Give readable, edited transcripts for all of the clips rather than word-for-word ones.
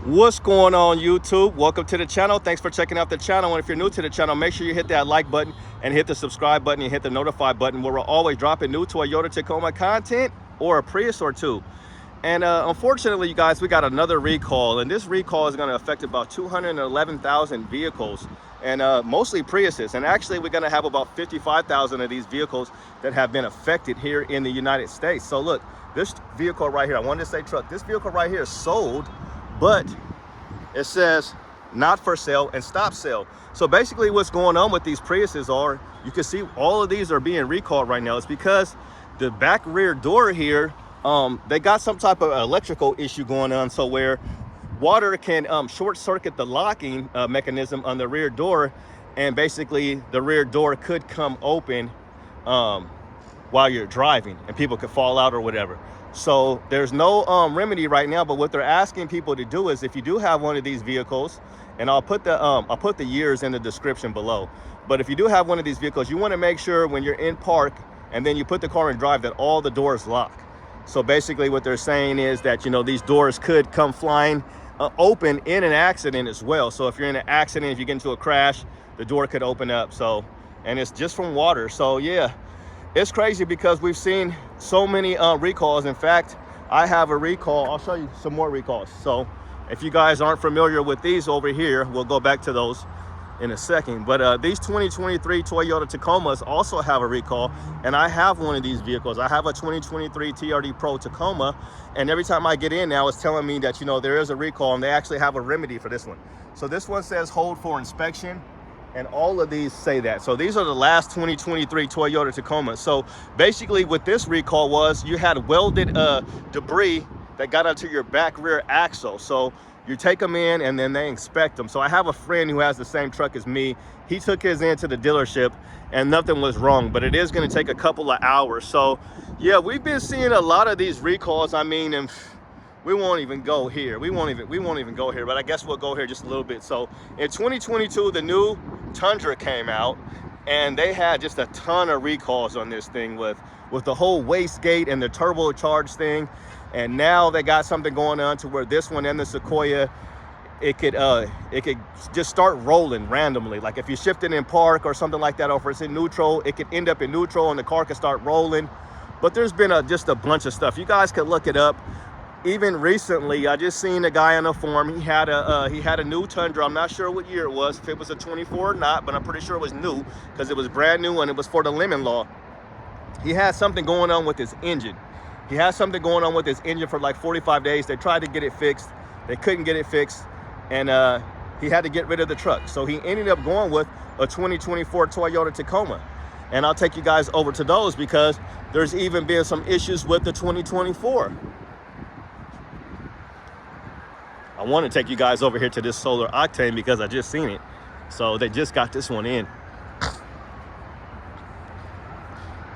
What's going on, YouTube? Welcome to the channel. Thanks for checking out the channel. And if you're new to the channel, make sure you hit that like button and hit the subscribe button and hit the notify button, where we're always dropping new Toyota Tacoma content or a Prius or two. And unfortunately, you guys, we got another recall, and this recall is going to affect about 211,000 vehicles, and mostly Priuses. And actually, we're going to have about 55,000 of these vehicles that have been affected here in the United States. So look, this vehicle right here, I wanted to say truck, this vehicle right here is sold, but it says not for sale and stop sale. So basically what's going on with these Priuses are, you can see all of these are being recalled right now. It's because the back rear door here, they got some type of electrical issue going on, so where water can short circuit the locking mechanism on the rear door, and basically the rear door could come open while you're driving, and people could fall out or whatever. So there's no remedy right now, but what they're asking people to do is, if you do have one of these vehicles, and I'll put the years in the description below, but if you do have one of these vehicles, you want to make sure when you're in park and then you put the car in drive that all the doors lock. So basically what they're saying is that, you know, these doors could come flying open in an accident as well. So if you're in an accident, if you get into a crash, the door could open up. So, and it's just from water. So yeah, it's crazy because we've seen so many recalls. In fact, I have a recall. I'll show you some more recalls. So if you guys aren't familiar with these over here, we'll go back to those in a second. But these 2023 Toyota Tacomas also have a recall, and I have one of these vehicles. I have a 2023 TRD Pro Tacoma, and every time I get in now, it's telling me that, you know, there is a recall, and they actually have a remedy for this one. So this one says hold for inspection, and all of these say that. So these are the last 2023 Toyota Tacoma. So basically what this recall was, you had welded debris that got onto your back rear axle. So you take them in and then they inspect them. So I have a friend who has the same truck as me. He took his into the dealership and nothing was wrong, but it is gonna take a couple of hours. So yeah, we've been seeing a lot of these recalls. I mean, and we won't even go here. We won't even go here, but I guess we'll go here just a little bit. So in 2022, the new Tundra came out, and they had just a ton of recalls on this thing with the whole wastegate and the turbocharged thing. And now they got something going on to where this one and the Sequoia, it could just start rolling randomly. Like if you shift it in park or something like that, or if it's in neutral, it could end up in neutral and the car could start rolling. But there's been just a bunch of stuff. You guys could look it up. Even recently, I just seen a guy on a forum. He had a new Tundra. I'm not sure what year it was, if it was a 24 or not, but I'm pretty sure it was new because it was brand new and it was for the lemon law. He had something going on with his engine. He had something going on with his engine for like 45 days. They tried to get it fixed. They couldn't get it fixed, and he had to get rid of the truck. So he ended up going with a 2024 Toyota Tacoma. And I'll take you guys over to those because there's even been some issues with the 2024. I want to take you guys over here to this Solar Octane because I just seen it. So they just got this one in.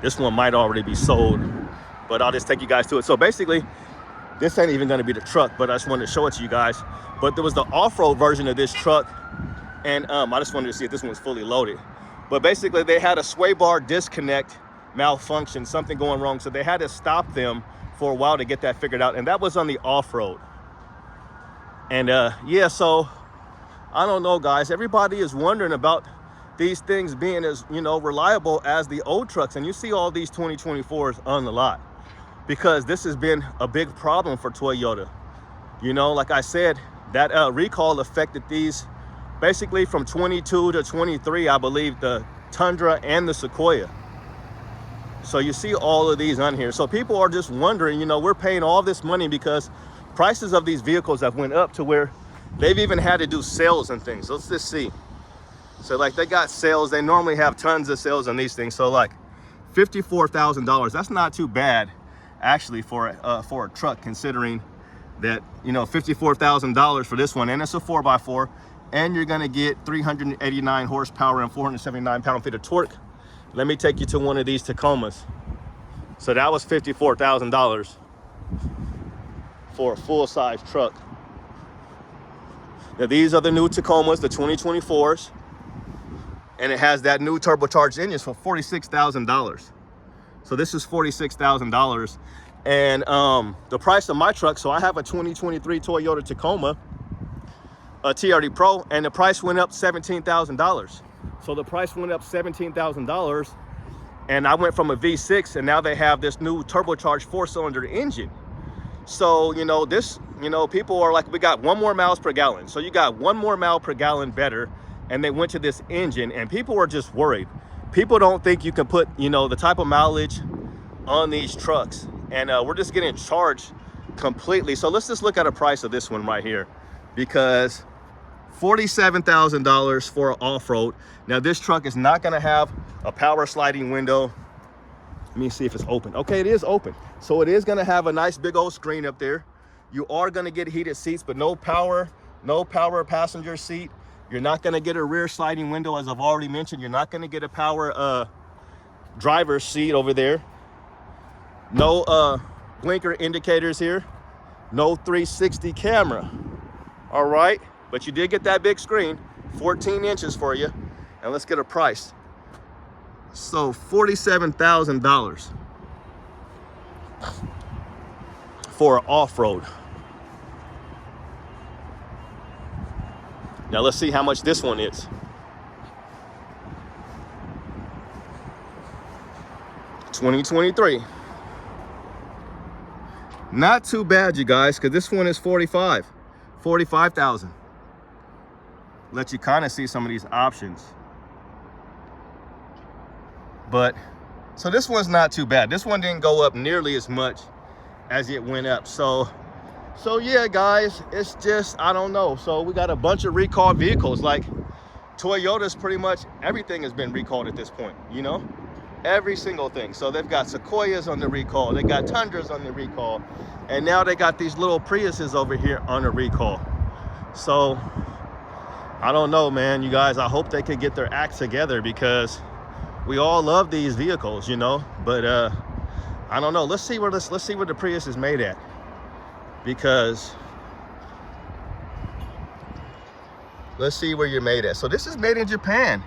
This one might already be sold, but I'll just take you guys to it. So basically, this ain't even going to be the truck, but I just wanted to show it to you guys. But there was the off-road version of this truck, and I just wanted to see if this one was fully loaded. But basically, they had a sway bar disconnect malfunction, something going wrong. So they had to stop them for a while to get that figured out, and that was on the off-road. And yeah, so I don't know, guys. Everybody is wondering about these things being as, you know, reliable as the old trucks. And you see all these 2024s on the lot because this has been a big problem for Toyota. You know, like I said, that recall affected these basically from 22 to 23, I believe, the Tundra and the Sequoia. So you see all of these on here. So people are just wondering, you know, we're paying all this money because prices of these vehicles have went up to where they've even had to do sales and things. Let's just see. So like they got sales. They normally have tons of sales on these things. So like $54,000. That's not too bad actually for a truck, considering that, you know, $54,000 for this one, and it's a 4x4, and you're gonna get 389 horsepower and 479 pound-feet of torque. Let me take you to one of these Tacomas. So that was $54,000 for a full-size truck. Now these are the new Tacomas, the 2024s, and it has that new turbocharged engine for $46,000. So this is $46,000, and the price of my truck. So I have a 2023 Toyota Tacoma, a TRD Pro, and the price went up $17,000. So the price went up $17,000, and I went from a V6, and now they have this new turbocharged 4-cylinder engine. So, you know, this, you know, people are like, we got 1 more miles per gallon. So you got 1 more mile per gallon better, and they went to this engine, and people are just worried. People don't think you can put, you know, the type of mileage on these trucks, and we're just getting charged completely. So let's just look at a price of this one right here, because $47,000 for off-road. Now this truck is not going to have a power sliding window. Let me see if it's open. Okay, it is open. So it is going to have a nice big old screen up there. You are going to get heated seats, but no power passenger seat. You're not going to get a rear sliding window, as I've already mentioned. You're not going to get a power driver's seat over there. No blinker indicators here. No 360 camera. All right, but you did get that big screen, 14 inches for you. And let's get a price. So $47,000 for off-road. Now let's see how much this one is. $2023. Not too bad, you guys, because this one is $45,000. Let you kind of see some of these options. But so this one's not too bad. This one didn't go up nearly as much as it went up. So yeah, guys, it's just, I don't know. So we got a bunch of recalled vehicles. Like Toyota's, pretty much everything has been recalled at this point, you know, every single thing. So they've got Sequoias on the recall, they got Tundras on the recall, and now they got these little Priuses over here on the recall. So I don't know, man, you guys, I hope they could get their acts together, because we all love these vehicles, you know. But I don't know. Let's see where the Prius is made at, because let's see where you're made at. So this is made in Japan.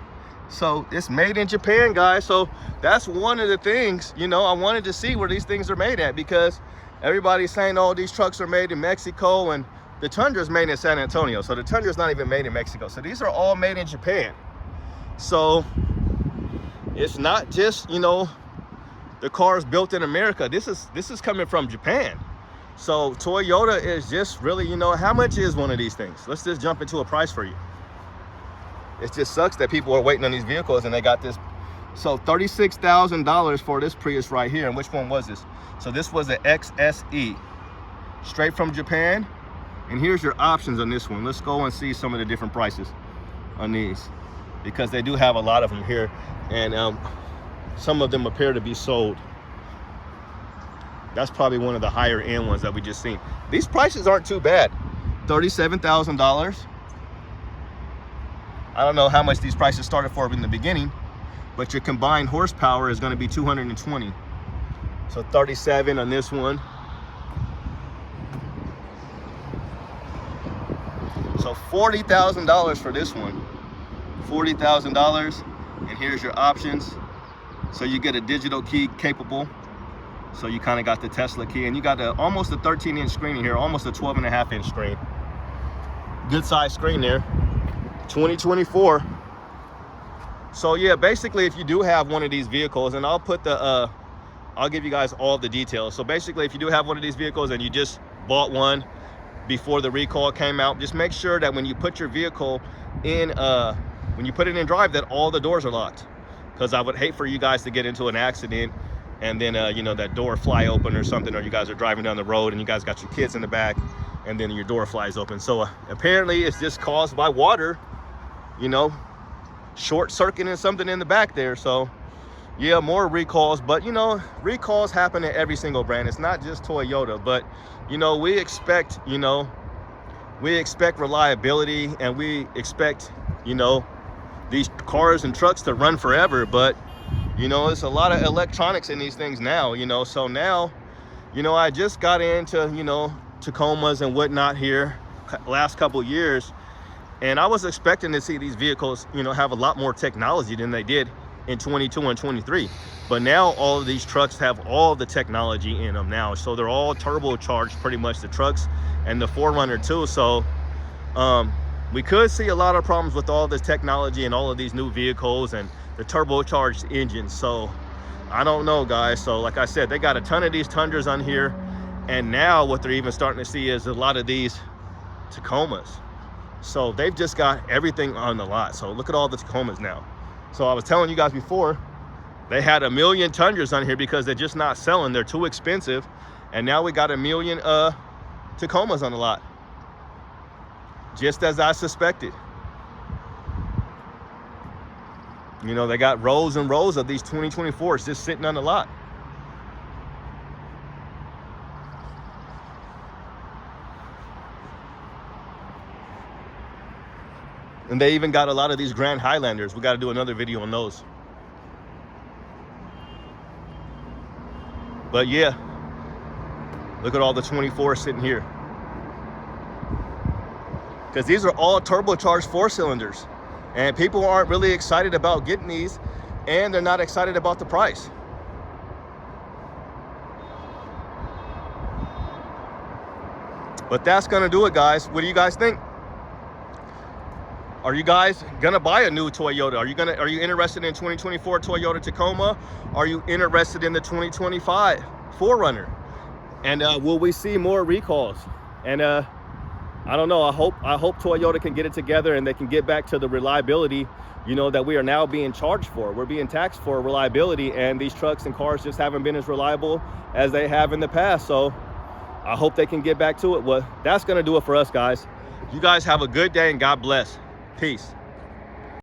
So it's made in Japan, guys. So that's one of the things, you know, I wanted to see where these things are made at, because everybody's saying, oh, these trucks are made in Mexico, and the Tundra's made in San Antonio. So the Tundra's not even made in Mexico. So these are all made in Japan. So it's not just, you know, the cars built in America. This is coming from Japan. So Toyota is just really, you know, how much is one of these things? Let's just jump into a price for you. It just sucks that people are waiting on these vehicles, and they got this. So $36,000 for this Prius right here. And which one was this? So this was an XSE, straight from Japan. And here's your options on this one. Let's go and see some of the different prices on these, because they do have a lot of them here, and some of them appear to be sold. That's probably one of the higher end ones that we just seen. These prices aren't too bad. $37,000. I don't know how much these prices started for in the beginning, but your combined horsepower is going to be 220. So 37 on this one. So $40,000 for this one. $40,000. And here's your options. So you get a digital key capable. So you kind of got the Tesla key, and you got almost a 13-inch screen in here, almost a 12.5-inch screen. Good size screen there. 2024. So yeah, basically, if you do have one of these vehicles, and I'll put the I'll give you guys all the details. So basically, if you do have one of these vehicles and you just bought one before the recall came out, just make sure that when you put your vehicle in when you put it in drive, that all the doors are locked, because I would hate for you guys to get into an accident and then you know, that door fly open or something, or you guys are driving down the road and you guys got your kids in the back and then your door flies open. So apparently it's just caused by water, you know, short circuiting something in the back there. So yeah, more recalls. But you know, recalls happen at every single brand. It's not just Toyota, but you know, we expect reliability, and we expect, you know, these cars and trucks to run forever. But you know, there's a lot of electronics in these things now, you know. So now, you know, I just got into, you know, Tacomas and whatnot here last couple years, and I was expecting to see these vehicles, you know, have a lot more technology than they did in 22 and 23. But now all of these trucks have all the technology in them now. So they're all turbocharged, pretty much, the trucks, and the 4Runner too. So we could see a lot of problems with all this technology and all of these new vehicles and the turbocharged engines. So I don't know, guys. So like I said, they got a ton of these Tundras on here, and now what they're even starting to see is a lot of these Tacomas. So they've just got everything on the lot. So look at all the Tacomas now. So I was telling you guys before, they had 1 million Tundras on here because they're just not selling. They're too expensive. And now we got 1 million Tacomas on the lot, just as I suspected. You know, they got rows and rows of these 2024s just sitting on the lot. And they even got a lot of these Grand Highlanders. We got to do another video on those. But yeah, look at all the 24s sitting here. Because these are all turbocharged 4-cylinders. And people aren't really excited about getting these, and they're not excited about the price. But that's gonna do it, guys. What do you guys think? Are you guys gonna buy a new Toyota? Are you interested in 2024 Toyota Tacoma? Are you interested in the 2025 4Runner? And will we see more recalls? And I don't know. I hope Toyota can get it together and they can get back to the reliability, you know, that we are now being charged for. We're being taxed for reliability, and these trucks and cars just haven't been as reliable as they have in the past. So I hope they can get back to it. Well, that's going to do it for us, guys. You guys have a good day, and God bless. Peace.